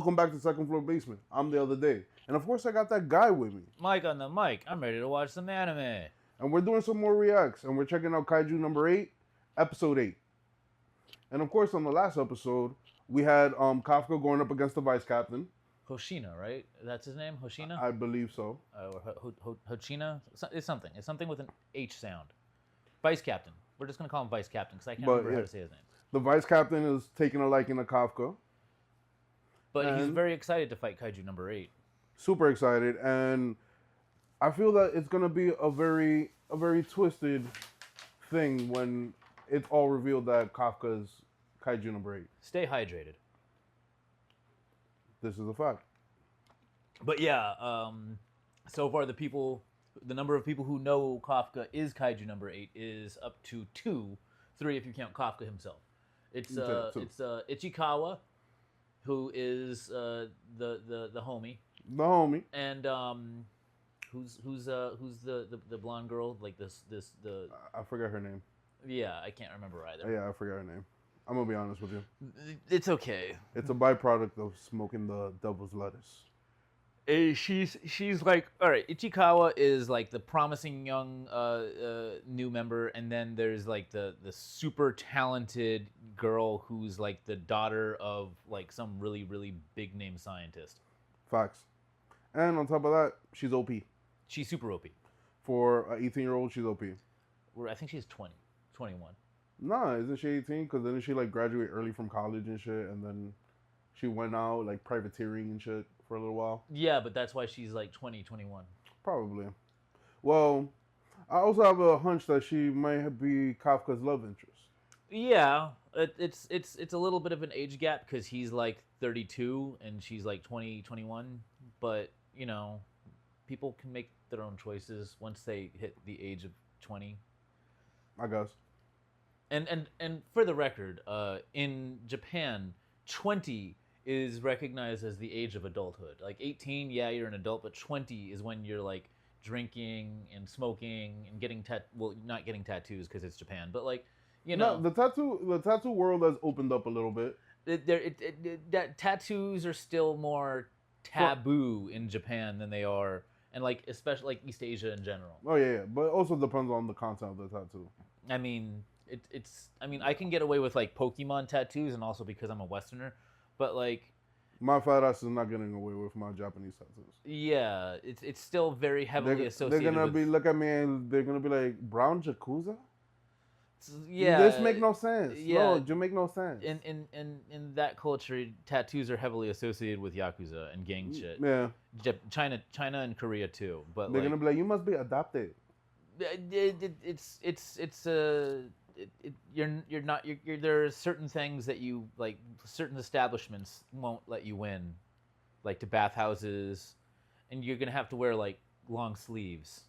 welcome back to Second Floor Basement. I'm the other day. And of course I got that guy with me. Mike on the mic. I'm ready to watch some anime. And we're doing some more reacts. And we're checking out Kaiju number 8, episode 8. And of course on the last episode, we had Kafka going up against the vice captain. Hoshina, right? That's his name? Hoshina? I believe so. Hoshina? It's something. It's something with an H sound. Vice captain. We're just going to call him vice captain because I can't remember how to say his name. The vice captain is taking a liking to Kafka. But he's very excited to fight Kaiju number 8. Super excited. And I feel that it's going to be a very twisted thing when it's all revealed that Kafka's Kaiju number 8. Stay hydrated. This is a fact. But yeah, so far the number of people who know Kafka is Kaiju number 8 is up to 2, 3 if you count Kafka himself. It's Ichikawa, who is the homie. The homie. And who's the blonde girl, like the I forgot her name. Yeah, I can't remember either. Yeah, I forgot her name. I'm gonna be honest with you. It's okay. It's a byproduct of smoking the devil's lettuce. She's like, all right, Ichikawa is like the promising young new member, and then there's like the super talented girl who's like the daughter of like some really big name scientist. Facts. And on top of that, she's OP. She's super OP. For an 18-year-old, she's OP. I think she's 20, 21. Nah, isn't she 18? Because didn't she like graduate early from college and shit, and then she went out like privateering and shit for a little while? Yeah, but that's why she's like 20, 21. Probably. Well, I also have a hunch that she might be Kafka's love interest. Yeah, it's a little bit of an age gap because he's like 32 and she's like 20, 21. But, you know, people can make their own choices once they hit the age of 20. I guess. And for the record, in Japan, 20 is recognized as the age of adulthood. Like 18, yeah, you're an adult, but 20 is when you're like drinking and smoking and getting not getting tattoos because it's Japan, but like, you know, no, the tattoo world has opened up a little bit. That tattoos are still more taboo in Japan than they are, and like especially like East Asia in general. Oh yeah, but it also depends on the content of the tattoo. I mean, I mean, I can get away with like Pokemon tattoos, and also because I'm a Westerner, but like my fat ass is not getting away with my Japanese tattoos. Yeah, it's still very heavily associated. They're gonna with... be look at me and they're gonna be like, brown Yakuza. Yeah, this make no sense. Yeah, no, you make no sense. In that culture, tattoos are heavily associated with Yakuza and gang shit. Yeah, China and Korea too. But they're gonna be like, you must be adopted. You're not. There are certain things that you like. Certain establishments won't let you in, like to bathhouses, and you're gonna have to wear like long sleeves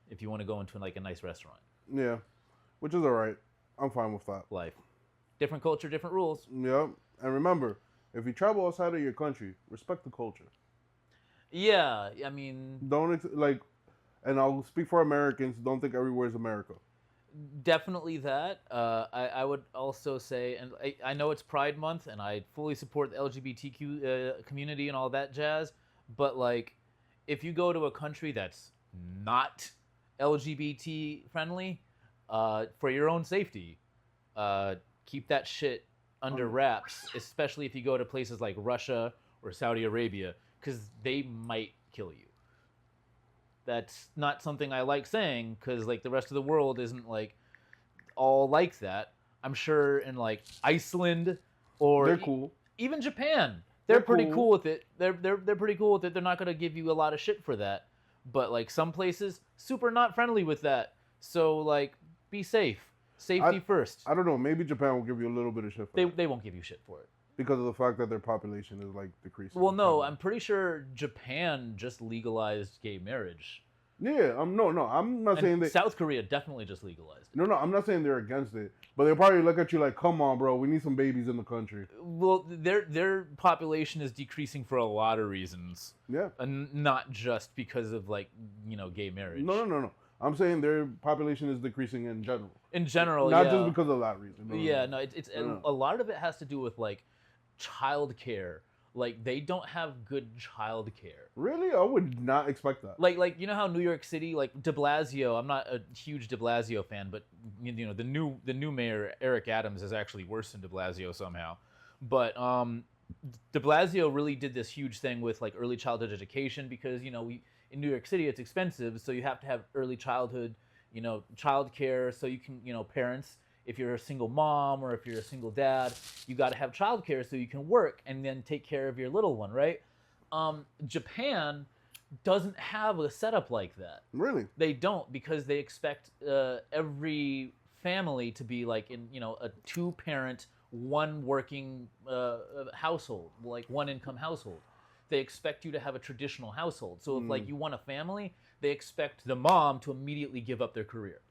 if you want to go into like a nice restaurant. Yeah, which is alright. I'm fine with that. Life, different culture, different rules. Yep, and remember, if you travel outside of your country, respect the culture. Yeah, I mean, and I'll speak for Americans. Don't think everywhere is America. Definitely that. I would also say, and I know it's Pride Month, and I fully support the LGBTQ community and all that jazz, but like, if you go to a country that's not LGBT friendly, for your own safety, keep that shit under wraps, especially if you go to places like Russia or Saudi Arabia, because they might kill you. That's not something I like saying, because like the rest of the world isn't like all like that. I'm sure in like Iceland or they're cool. Even Japan, they're pretty cool with it. They're pretty cool with it. They're not gonna give you a lot of shit for that. But like some places, super not friendly with that. So like, be safe. Safety first. I don't know. Maybe Japan will give you a little bit of shit for it. They won't give you shit for it. Because of the fact that their population is like decreasing. Well, no, I'm pretty sure Japan just legalized gay marriage. Yeah, I'm not saying that. South Korea definitely just legalized it. No, I'm not saying they're against it, but they'll probably look at you like, "Come on, bro, we need some babies in the country." Well, their population is decreasing for a lot of reasons. Yeah, and not just because of like gay marriage. No. I'm saying their population is decreasing in general. In general, not just because of that reason. No, it's a lot of it has to do with like childcare, like they don't have good childcare. Really? I would not expect that. Like you know how New York City, like De Blasio, I'm not a huge De Blasio fan, but you know the new mayor Eric Adams is actually worse than De Blasio somehow. But De Blasio really did this huge thing with like early childhood education because you know we in New York City it's expensive, so you have to have early childhood, you know, childcare, so you can, you know, parents, if you're a single mom or if you're a single dad, you got to have childcare so you can work and then take care of your little one, right? Japan doesn't have a setup like that. Really? They don't, because they expect every family to be like in, you know, a two-parent, one working household, like one income household. They expect you to have a traditional household. So if like you want a family, they expect the mom to immediately give up their career.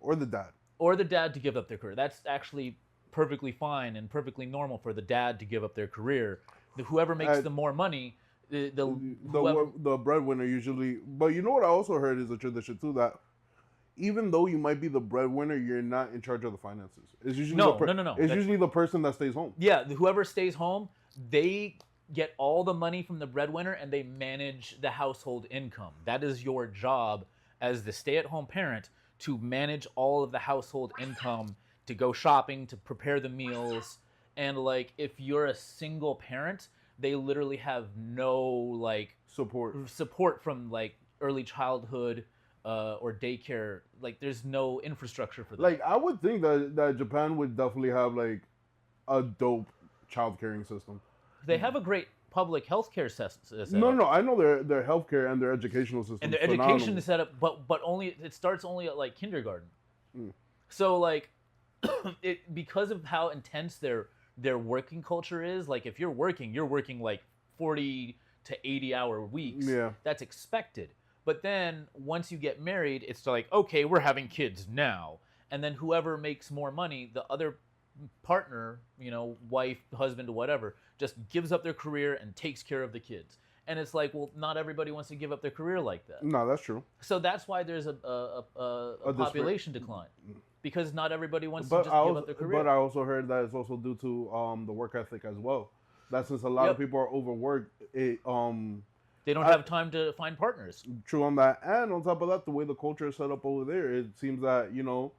Or the dad. Or the dad to give up their career. That's actually perfectly fine and perfectly normal for the dad to give up their career. Whoever makes the more money, the breadwinner usually. But you know what I also heard is a tradition too, that even though you might be the breadwinner, you're not in charge of the finances. It's usually no. It's usually the person that stays home. Yeah, whoever stays home, they get all the money from the breadwinner and they manage the household income. That is your job as the stay-at-home parent, to manage all of the household income, to go shopping, to prepare the meals. And like if you're a single parent, they literally have no like support from like early childhood or daycare. Like there's no infrastructure for that. Like I would think that Japan would definitely have like a dope child caring system. They have a great public healthcare system. No, I know their healthcare and their educational system. And their education is set up, but only it starts only at like kindergarten. So like, because of how intense their working culture is. Like if you're working like 40 to 80-hour weeks. Yeah, that's expected. But then once you get married, it's like, okay, we're having kids now, and then whoever makes more money, the other partner, you know, wife, husband, or whatever, just gives up their career and takes care of the kids. And it's like, well, not everybody wants to give up their career like that. No, that's true. So that's why there's a population decline, because not everybody wants to just give up their career. But I also heard that it's also due to the work ethic as well. That since a lot of people are overworked, they don't have time to find partners. True on that, and on top of that, the way the culture is set up over there, it seems that, you know,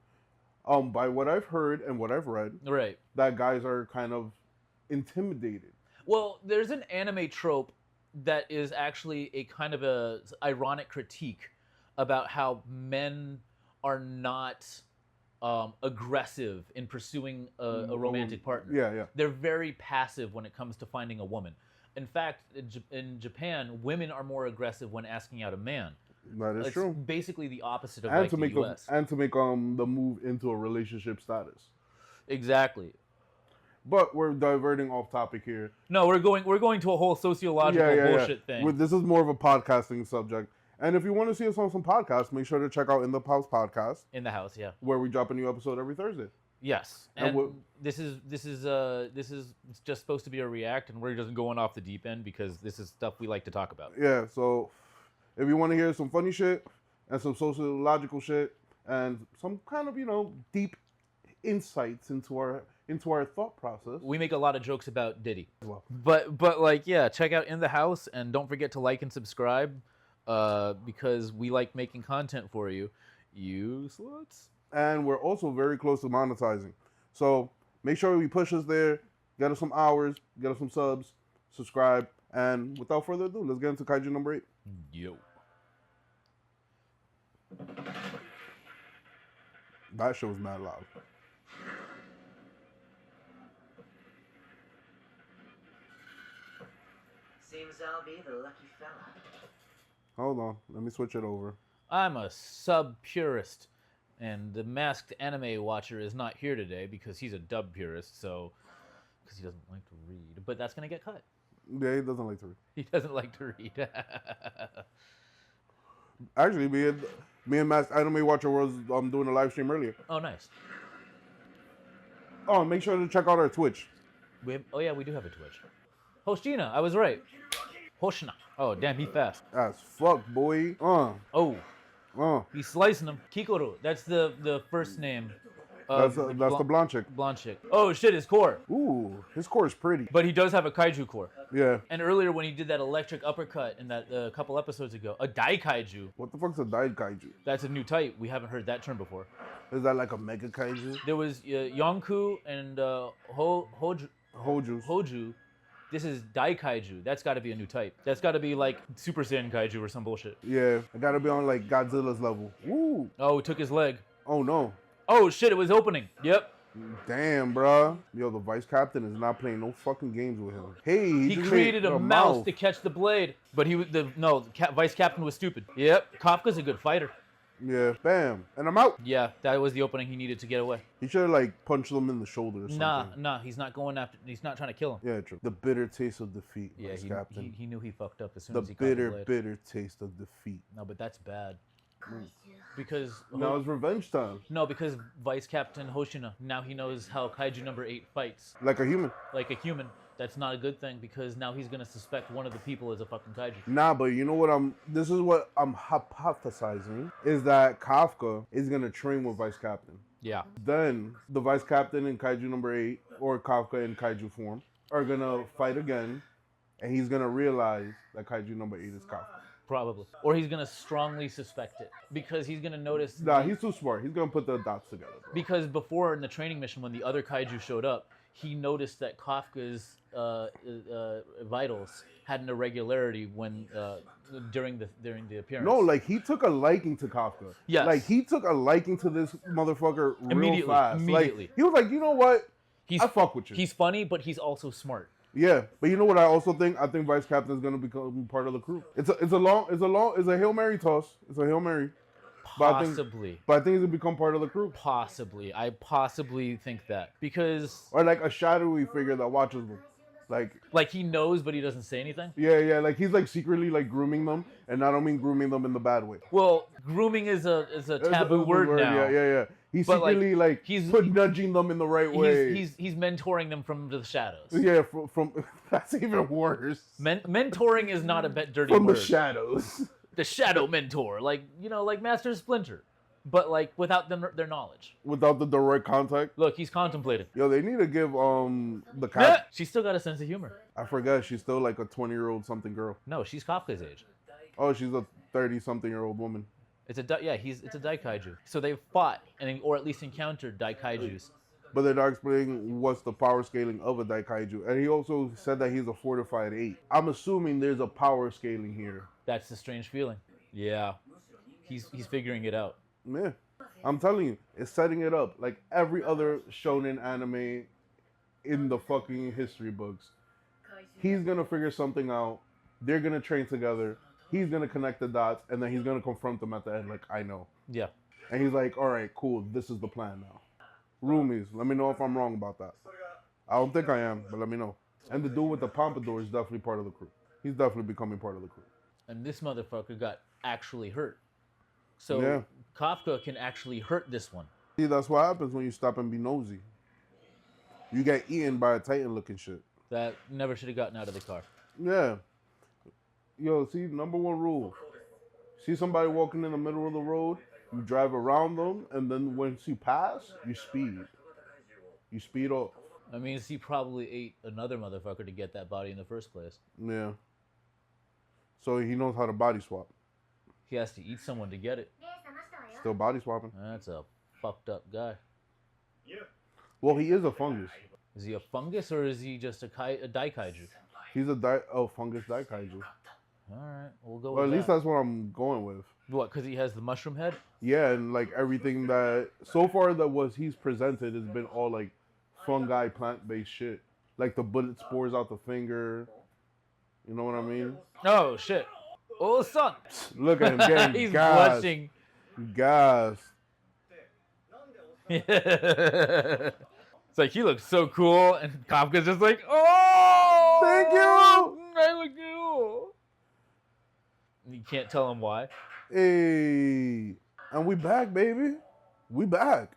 by what I've heard and what I've read, right, that guys are kind of intimidated. Well, there's an anime trope that is actually a kind of a ironic critique about how men are not aggressive in pursuing a romantic partner. Yeah. They're very passive when it comes to finding a woman. In fact, in Japan, women are more aggressive when asking out a man. That is true. Basically the opposite of and like to the make US. And to make the move into a relationship status. Exactly. But we're diverting off topic here. No, we're going to a whole sociological bullshit thing. This is more of a podcasting subject. And if you want to see us on some podcasts, make sure to check out In the House podcast. In the House, yeah. Where we drop a new episode every Thursday. Yes. And this is just supposed to be a react, and we're just going off the deep end because this is stuff we like to talk about. Yeah, so if you want to hear some funny shit and some sociological shit and some kind of, you know, deep insights into our thought process. We make a lot of jokes about Diddy. Well. But like, yeah, check out In the House, and don't forget to like and subscribe because we like making content for you. You sluts. And we're also very close to monetizing. So make sure we push us there, get us some hours, get us some subs, subscribe, and without further ado, let's get into Kaiju number 8. Yo. That shit was mad loud. Seems I'll be the lucky fella. Hold on, let me switch it over. I'm a sub-purist, and the masked anime watcher is not here today because he's a dub purist, so because he doesn't like to read. But that's gonna get cut. Yeah, he doesn't like to read. He doesn't like to read. Actually, me and Masked Anime Watcher was doing a live stream earlier. Oh, nice. Oh, make sure to check out our Twitch. We do have a Twitch. Hoshina, I was right. Hoshina. Oh, damn, he fast. As fuck, boy. Oh, he's slicing him. Kikoru, that's the first name That's the blonde chick. Blonde chick. Oh shit, his core. Ooh, his core is pretty. But he does have a kaiju core. Yeah. And earlier when he did that electric uppercut in that couple episodes ago, a dai kaiju. What the fuck's a dai kaiju? That's a new type. We haven't heard that term before. Is that like a mega kaiju? There was Yonku and Hoju. This is dai kaiju. That's got to be a new type. That's got to be like Super Saiyan kaiju or some bullshit. Yeah, it gotta be on like Godzilla's level. Woo. Oh, he took his leg. Oh no. Oh shit, it was opening. Yep. Damn, bruh. Yo, the vice captain is not playing no fucking games with him. Hey, he created a mouse to catch the blade, but he was vice captain was stupid. Yep. Kafka's a good fighter. Yeah, bam, and I'm out. Yeah, that was the opening he needed to get away. He should have like punched him in the shoulder or something. Nah, he's not going after. He's not trying to kill him. Yeah, true. The bitter taste of defeat. Yeah, Captain. He knew he fucked up as soon as he caught the blade. bitter taste of defeat. No, but that's bad. Because now it's revenge time. No, because Vice Captain Hoshina, now he knows how Kaiju number 8 fights. Like a human. Like a human. That's not a good thing because now he's gonna suspect one of the people as a fucking kaiju. Nah, but you know what this is what I'm hypothesizing, is that Kafka is gonna train with Vice Captain. Yeah. Then the Vice Captain in Kaiju number 8, or Kafka in Kaiju form, are gonna fight again, and he's gonna realize that Kaiju number 8 is Kafka. Probably. Or he's gonna strongly suspect it. Because he's gonna notice... Nah, he's too smart. He's gonna put the dots together, bro. Because before in the training mission, when the other kaiju showed up, he noticed that Kafka's vitals had an irregularity when during the appearance. No, like he took a liking to Kafka. Yes. Like he took a liking to this motherfucker real fast. Immediately. Like, he was like, you know what? I fuck with you. He's funny, but he's also smart. Yeah, but you know what I also think? I think Vice Captain is gonna become part of the crew. It's a Hail Mary toss. It's a Hail Mary. Possibly. But I think he's gonna become part of the crew. Possibly. I possibly think that. Because... Or like a shadowy figure that watches them. Like he knows, but he doesn't say anything? Yeah, like he's like secretly like grooming them, and I don't mean grooming them in the bad way. Well, grooming is a taboo word now. Yeah. He's secretly like he's nudging them in the right way. He's mentoring them from the shadows. Yeah, from that's even worse. Mentoring is not a dirty word. From the shadows. The shadow mentor, like Master Splinter, but like without their knowledge. Without the direct contact. Look, he's contemplating. Yo, they need to give the cat. She's still got a sense of humor. I forgot she's still like a 20-year-old something girl. No, she's Kafka's age. Oh, she's a 30-something-year-old woman. It's a dai kaiju. So they've fought or at least encountered dai kaijus. But they're not explaining what's the power scaling of a dai kaiju, and he also said that he's a fortified 8. I'm assuming there's a power scaling here. That's the strange feeling. Yeah, he's figuring it out. Yeah, I'm telling you, it's setting it up like every other shonen anime in the fucking history books. He's gonna figure something out. They're gonna train together. He's gonna connect the dots, and then he's gonna confront them at the end. Like, I know. Yeah. And he's like, all right, cool. This is the plan now. Roomies, let me know if I'm wrong about that. I don't think I am, but let me know. And the dude with the pompadour is definitely part of the crew. He's definitely becoming part of the crew. And this motherfucker got actually hurt. So yeah. Kafka can actually hurt this one. See, that's what happens when you stop and be nosy. You get eaten by a Titan-looking shit. That never should have gotten out of the car. Yeah. Yo, see, number one rule. See somebody walking in the middle of the road, you drive around them, and then once you pass, you speed. You speed off. I mean, he probably ate another motherfucker to get that body in the first place. Yeah. So he knows how to body swap. He has to eat someone to get it. Still body swapping. That's a fucked up guy. Well, he is a fungus. Is he a fungus or is he just a dai kaiju? He's a fungus dai kaiju. Alright, we'll go Well, with at least that's what I'm going with. What, because he has the mushroom head? Yeah, and like everything that so far that was he's presented has been all like fungi, plant-based shit. Like the bullet spores out the finger. You know what I mean? Oh shit! Oh son! Look at him getting He's gassed. blushing. Gassed. It's like he looks so cool, and Kafka's just like, oh, thank you. I look cool. And you can't tell him why. Hey, and we back, baby. We back.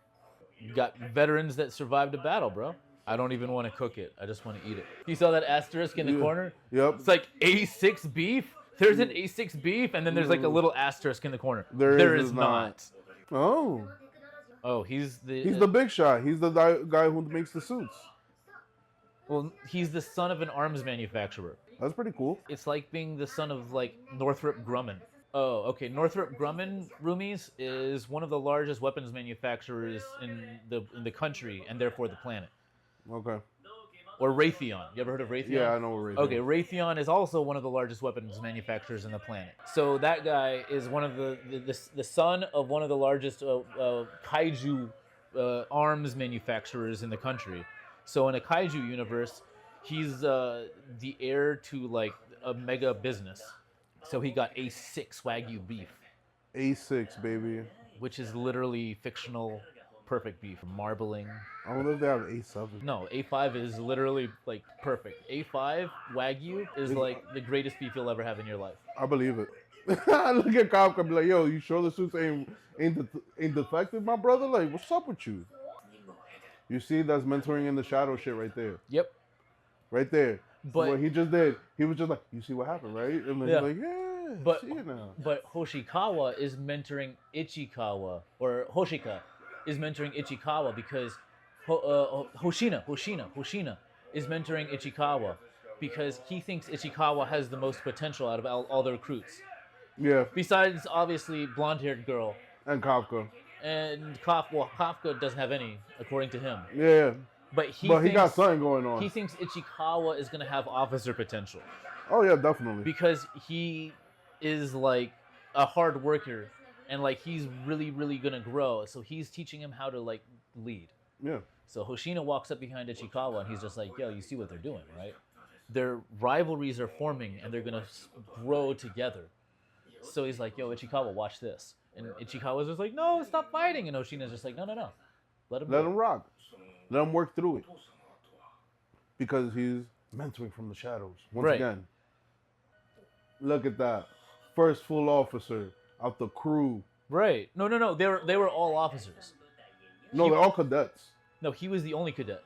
You got veterans that survived a battle, bro. I don't even want to cook it. I just want to eat it. You saw that asterisk in the corner? Yep. It's like A6 beef. There's an A6 beef, and then there's like a little asterisk in the corner. There is not. Oh. Oh, he's the He's the big shot. He's the guy who makes the suits. well, he's the son of an arms manufacturer. That's pretty cool. It's like being the son of like Northrop Grumman. Oh, okay. Northrop Grumman, Roomies, is one of the largest weapons manufacturers in the country and therefore the planet. Okay. Or Raytheon. You ever heard of Raytheon? Yeah, I know what Raytheon. Okay, Raytheon is also one of the largest weapons manufacturers in the planet. So that guy is one of the son of one of the largest kaiju arms manufacturers in the country. So in a kaiju universe, he's the heir to like a mega business. So he got A6 Wagyu beef, A6, baby. which is literally fictional perfect beef, marbling. I wonder if they have A7. No, A5 is literally like perfect. A5 Wagyu is like the greatest beef you'll ever have in your life. I believe it. Look at Kafka and be like, yo, you sure the suits ain't defective, my brother? Like, what's up with you? You see, that's mentoring in the shadow shit right there. Yep. Right there. But what he just did, he was just like, you see what happened, right? And then Yeah. he's like, yeah, But- see it now. but Hoshikawa is mentoring Ichikawa, or Hoshika is mentoring Ichikawa because Hoshina is mentoring Ichikawa because he thinks Ichikawa has the most potential out of all the recruits. Yeah, Besides, obviously, blonde-haired girl. and Kafka. And Kafka doesn't have any, according to him. Yeah, But he but he got thinks, something going on. he thinks Ichikawa is going to have officer potential Oh, yeah, definitely. because he is like a hard worker and like he's really, really going to grow. So he's teaching him how to like lead. Yeah. So Hoshina walks up behind Ichikawa and he's just like, yo, you see what they're doing, right? Their rivalries are forming and they're going to grow together. So he's like, yo, Ichikawa, watch this. And Ichikawa's just like, no, stop fighting. And Hoshina's just like, no. Let him Let go. him rock. Let him work through it. Because he's mentoring from the shadows. Once Right. again. Look at that. First full officer of the crew. Right. No. They were all officers. No, they're all cadets. No, he was the only cadet.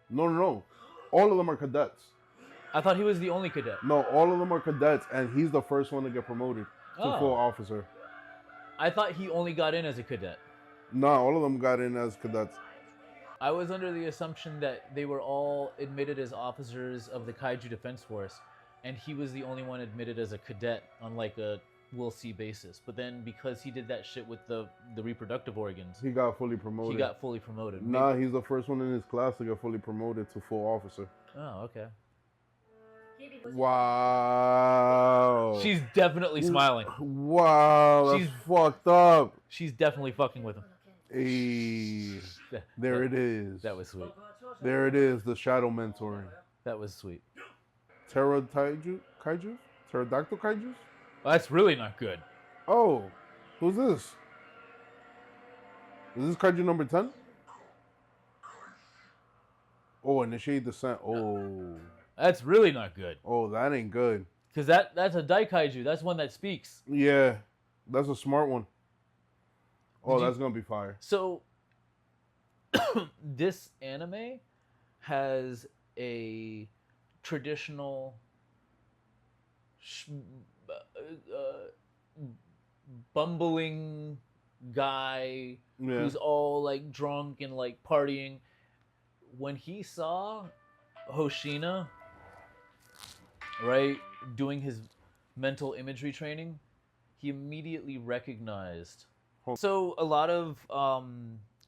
No. All of them are cadets. I thought he was the only cadet. No, all of them are cadets, and he's the first one to get promoted to Oh. full officer. I thought he only got in as a cadet. No, all of them got in as cadets. I was under the assumption that they were all admitted as officers of the Kaiju Defense Force, and he was the only one admitted as a cadet on like a we'll see basis. But then because he did that shit with the reproductive organs, He got fully promoted. he got fully promoted. Nah, he's the first one in his class to get fully promoted to full officer. Oh, okay. Wow. She's definitely smiling. Wow, that's She's- fucked up. She's definitely fucking with him. Hey, there it is. That was sweet. There it is, the shadow mentoring. That was sweet. Kaiju? Pterodactyl kaijus? Well, that's really not good. Oh, who's this? Is this kaiju number 10? Oh, initiate descent. Oh. That's really not good. Oh, that ain't good. Because that's a Daikaiju. That's one that speaks. Yeah, that's a smart one. Oh, Did you- that's gonna be fire. So, this anime has a traditional bumbling guy Yeah. who's all like drunk and like partying. When he saw Hoshina, right, doing his mental imagery training, he immediately recognized. So a lot of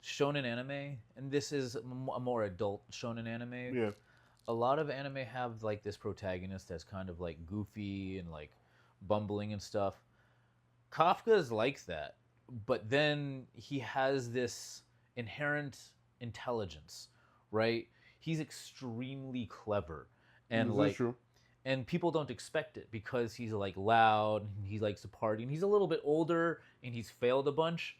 shonen anime, and this is a more adult shonen anime. Yeah. A lot of anime have like this protagonist that's kind of like goofy and like bumbling and stuff. Kafka is like that, but then he has this inherent intelligence, right? He's extremely clever, and This is like, true. and people don't expect it because he's like loud and he likes to party and he's a little bit older and he's failed a bunch,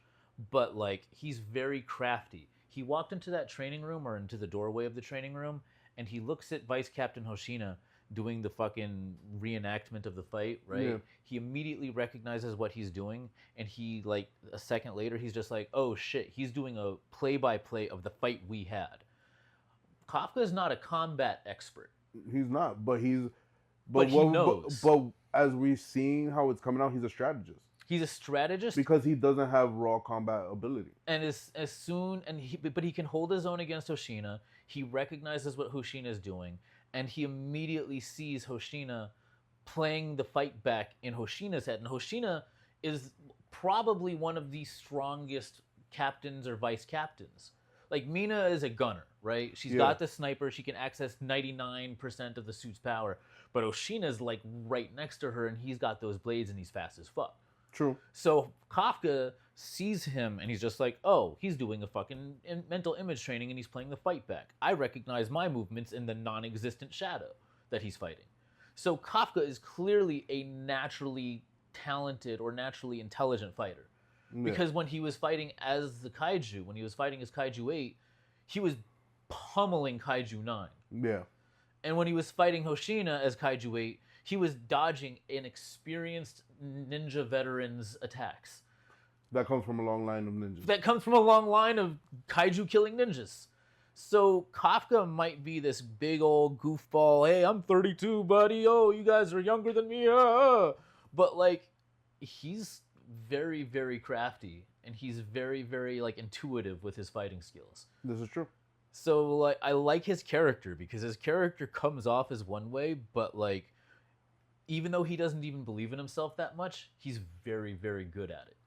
but like he's very crafty. He walked into that training room or into the doorway of the training room and he looks at Vice Captain Hoshina doing the fucking reenactment of the fight, right? Yeah. He immediately recognizes what he's doing and he like a second later he's just like, oh shit, he's doing a play-by-play of the fight we had. Kafka is not a combat expert. He's not, but he's. But he knows. But as we've seen how it's coming out, he's a strategist. He's a strategist, because he doesn't have raw combat ability. and but he can hold his own against Hoshina. He recognizes what Hoshina is doing, and he immediately sees Hoshina playing the fight back in Hoshina's head. And Hoshina is probably one of the strongest captains or vice captains. Like, Mina is a gunner, right? She's got the sniper. She can access 99% of the suit's power. But Hoshina's like right next to her, and he's got those blades, and he's fast as fuck. True. So Kafka sees him, and he's just like, oh, he's doing a fucking mental image training, and he's playing the fight back. I recognize my movements in the non-existent shadow that he's fighting. So Kafka is clearly a naturally talented or naturally intelligent fighter. Yeah. Because when he was fighting as the kaiju, when he was fighting as Kaiju 8, he was pummeling Kaiju 9. Yeah. And when he was fighting Hoshina as Kaiju 8, he was dodging inexperienced ninja veterans' attacks. That comes from a long line of ninjas. That comes from a long line of kaiju killing ninjas. So Kafka might be this big old goofball, hey, I'm 32, buddy. Oh, you guys are younger than me. But like, he's very, very crafty, and he's very, very like intuitive with his fighting skills. This is true. So like, I like his character because his character comes off as one way, but like, even though he doesn't even believe in himself that much, he's very, very good at it.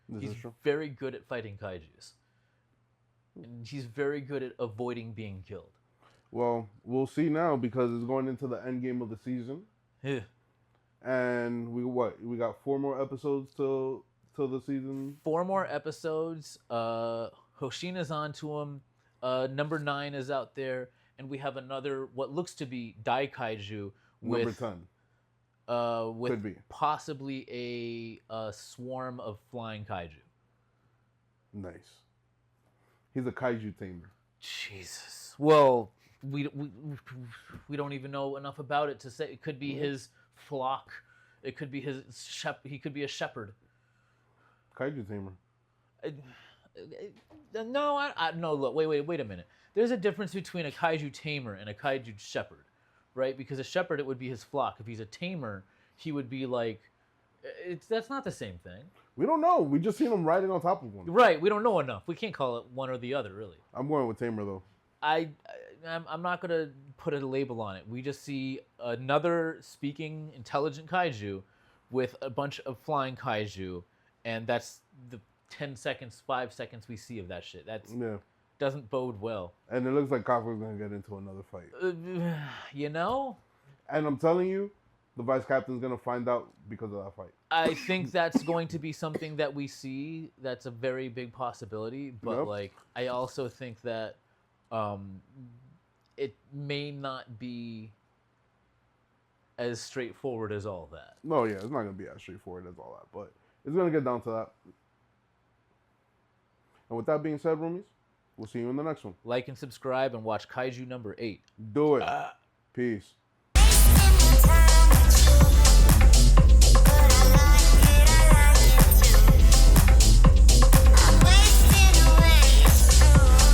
This is He's true. very good at fighting kaijus. And he's very good at avoiding being killed. Well, we'll see now because it's going into the end game of the season. Yeah. And we got 4 more episodes till the season. 4 more episodes. Hoshina's on to him. Number 9 is out there, and we have another what looks to be Dai Kaiju Number with 10. with Could be. possibly a swarm of flying kaiju. Nice. He's a kaiju tamer. Jesus. Well, we don't even know enough about it to say. It could be his flock. It could be his he could be a shepherd. Kaiju tamer. No, no. Look, wait a minute. There's a difference between a kaiju tamer and a kaiju shepherd, right? Because a shepherd, it would be his flock. If he's a tamer, he would be like, that's not the same thing. We don't know. We just seen him riding on top of one. Right. We don't know enough. We can't call it one or the other, really. I'm going with tamer though. I'm not gonna put a label on it. We just see another speaking intelligent kaiju with a bunch of flying kaiju, and that's the 10 seconds, 5 seconds we see of that shit. That's doesn't bode well. And it looks like Kafka's gonna get into another fight. You know? And I'm telling you, the vice captain's gonna find out because of that fight. I think that's going to be something that we see. That's a very big possibility. But like, I also think that it may not be as straightforward as all that. No, yeah, it's not gonna be as straightforward as all that, but it's gonna get down to that. And with that being said, roomies, we'll see you in the next one. Like and subscribe and watch Kaiju number 8. Do it. Peace.